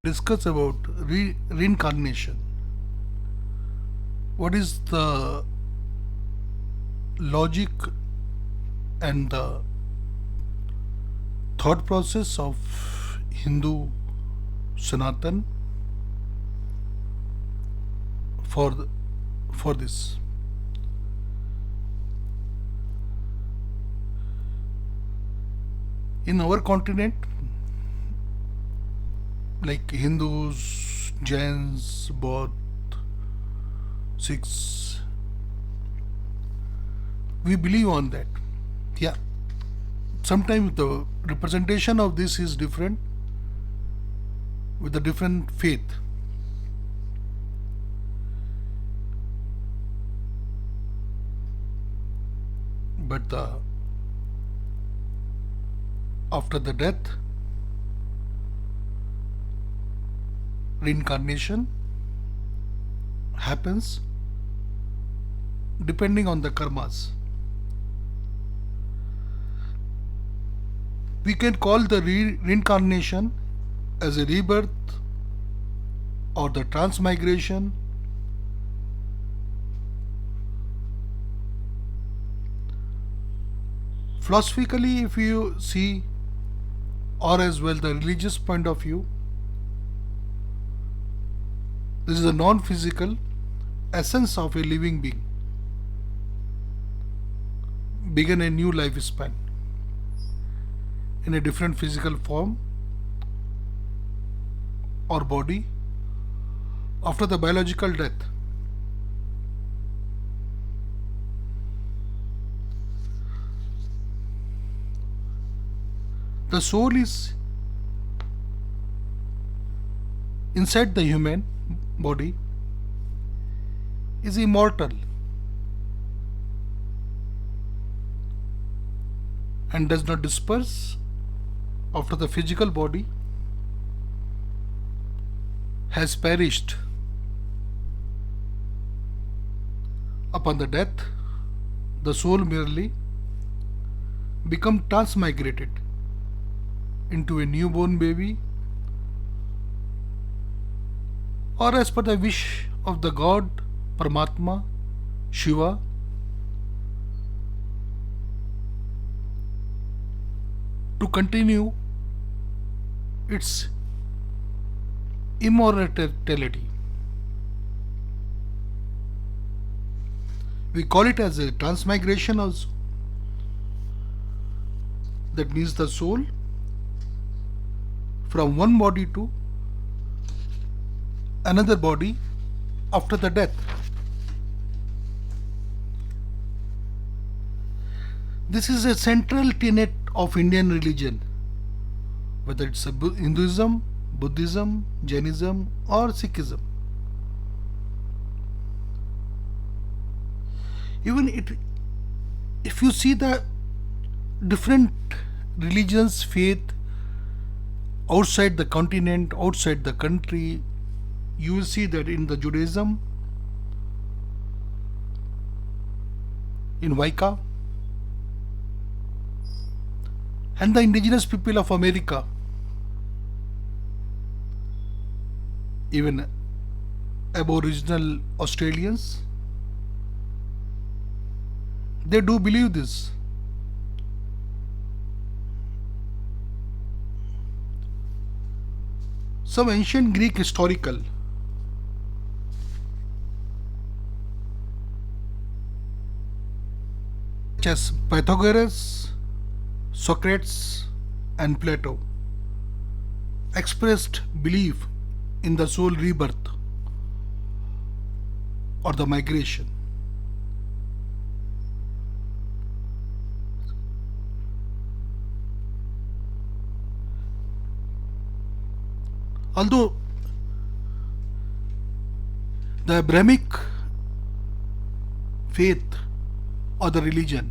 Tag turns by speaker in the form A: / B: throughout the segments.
A: discuss about reincarnation. What is the logic and the thought process of Hindu sanatan for for this? In our continent, like Hindus, Jains, Buddha, Sikhs, we believe on that. Yeah, sometimes the representation of this is different with a different faith. But after the death, reincarnation happens depending on the karmas. We can call the reincarnation as a rebirth or the transmigration. Philosophically, if you see, or as well the religious point of view, this is a non-physical essence of a living being begin a new lifespan in a different physical form or body after the biological death. The soul is inside the human body, is immortal and does not disperse after the physical body has perished. Upon the death, the soul merely become transmigrated into a newborn baby, or as per the wish of the God, Paramatma, Shiva, to continue its immortality. We call it as a transmigration also. That means the soul from one body to another body after the death. This is a central tenet of Indian religion, whether it's Hinduism, Buddhism, Jainism, or Sikhism. Even if you see the different religions, faith outside the continent, outside the country, you will see that in the Judaism, in Wicca, and the indigenous people of America, even Aboriginal Australians, they do believe this. Some ancient Greek historical such as Pythagoras, Socrates, and Plato expressed belief in the soul rebirth or the migration. Although the Abrahamic faith or the religion,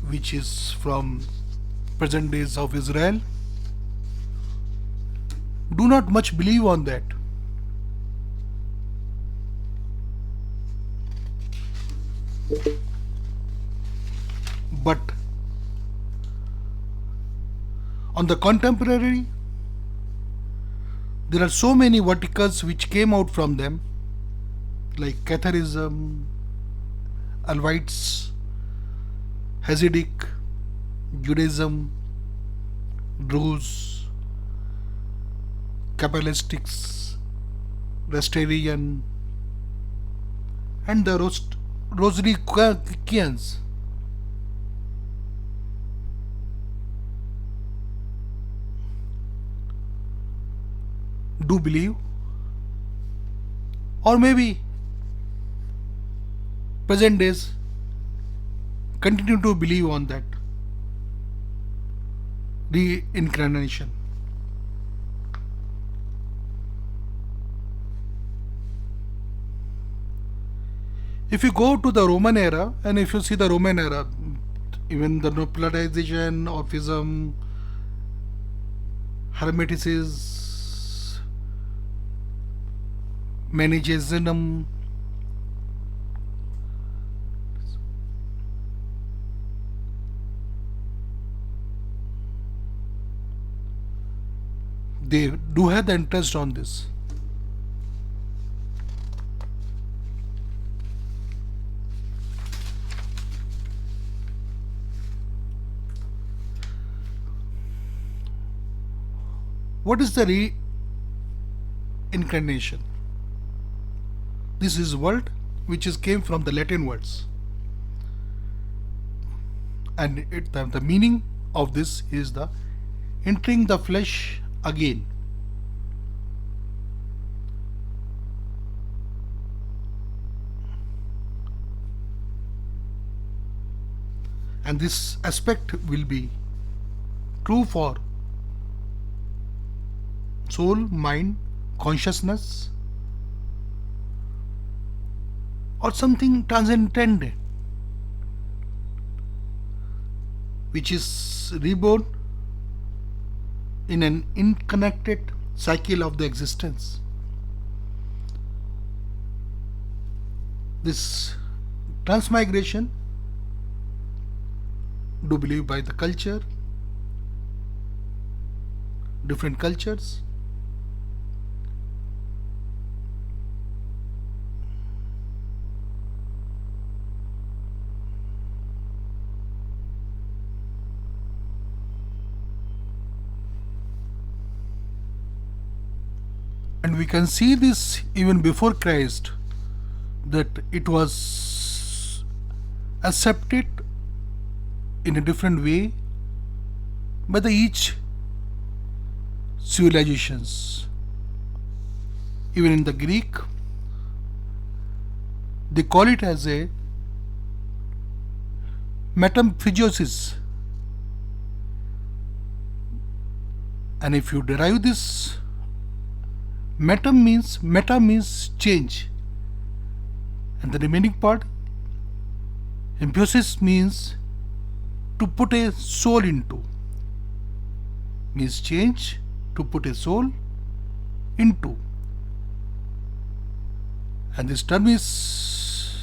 A: which is from present days of Israel, do not much believe on that. But on the contemporary There are so many verticals which came out from them, like Catharism, Alvites, Hasidic, Judaism, Druze, Kabbalistics, Rastarian, and the Rosicrucians. Do believe, or maybe present days continue to believe on that reincarnation. If you go to the Roman era, and if you see the Roman era, even the Neoplatonization, Orphism, Hermeticism, Manichaeism, they do have the interest on this. What is the reincarnation? This is word which is came from the Latin words, and the meaning of this is the entering the flesh again. And this aspect will be true for soul, mind, consciousness, or something transcendent, which is reborn in an interconnected cycle of the existence. This transmigration do believe by the culture, different cultures. And we can see this even before Christ, that it was accepted in a different way by the each civilizations. Even in the Greek, they call it as a metempsychosis. And if you derive this, meta means change, and the remaining part, emphasis, means to put a soul into, means change, to put a soul into. And this term is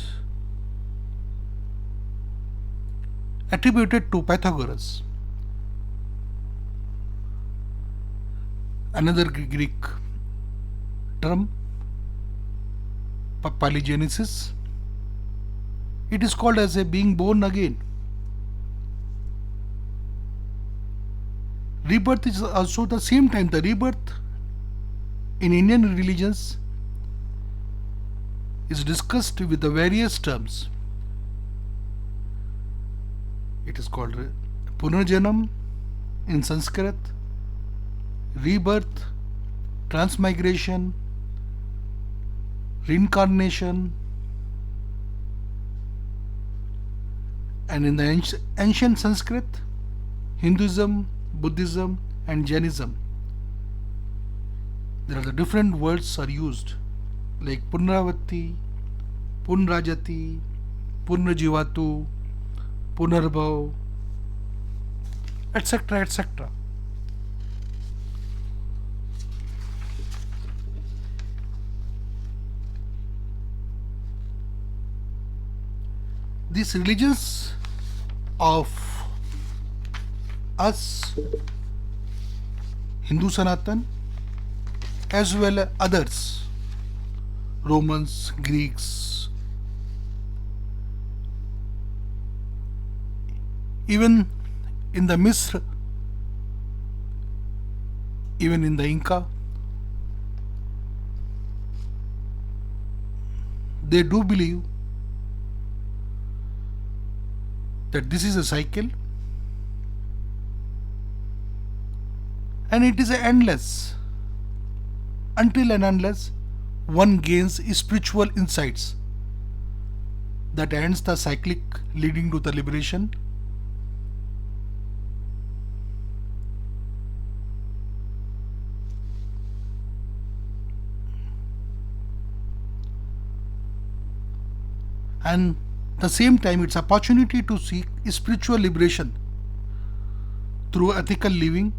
A: attributed to Pythagoras, another Greek term, polygenesis. It is called as a being born again. Rebirth is also the same time. The rebirth in Indian religions is discussed with the various terms. It is called Punarjanam in Sanskrit, rebirth, transmigration, reincarnation, and in the ancient Sanskrit, Hinduism, Buddhism, and Jainism, there are the different words are used, like Punravati, Punrajati, Punrajivatu, Punarbhav, etc., etc. These religions of us, Hindu Sanatan, as well as others, Romans, Greeks, even in the Misr, even in the Inca, they do believe that this is a cycle and it is endless until and unless one gains spiritual insights that ends the cyclic leading to the liberation. And at the same time, it's opportunity to seek spiritual liberation through ethical living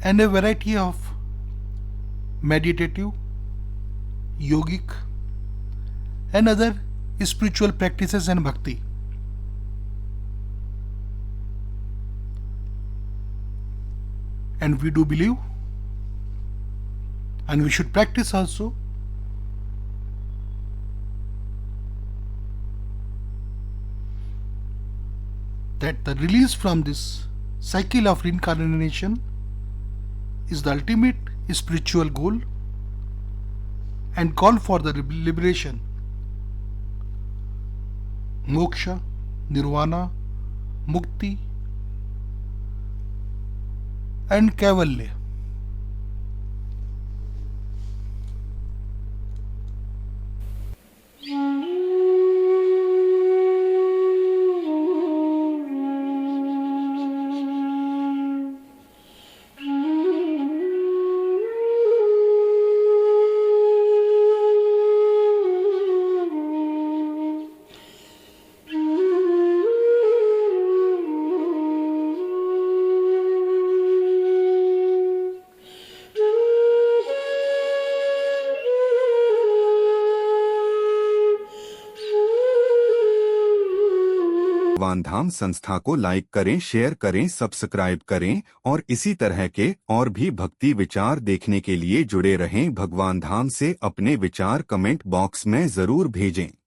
A: and a variety of meditative, yogic, and other spiritual practices and bhakti. And we do believe, and we should practice also, that the release from this cycle of reincarnation is the ultimate spiritual goal and call for the liberation, moksha, nirvana, mukti, and kaivalya.
B: भगवान संस्था को like करें, share करें, subscribe करें और इसी तरह के और भी भक्ति विचार देखने के लिए जुड़े रहें। भगवान धाम से अपने विचार कमेंट बॉक्स में जरूर भेजें।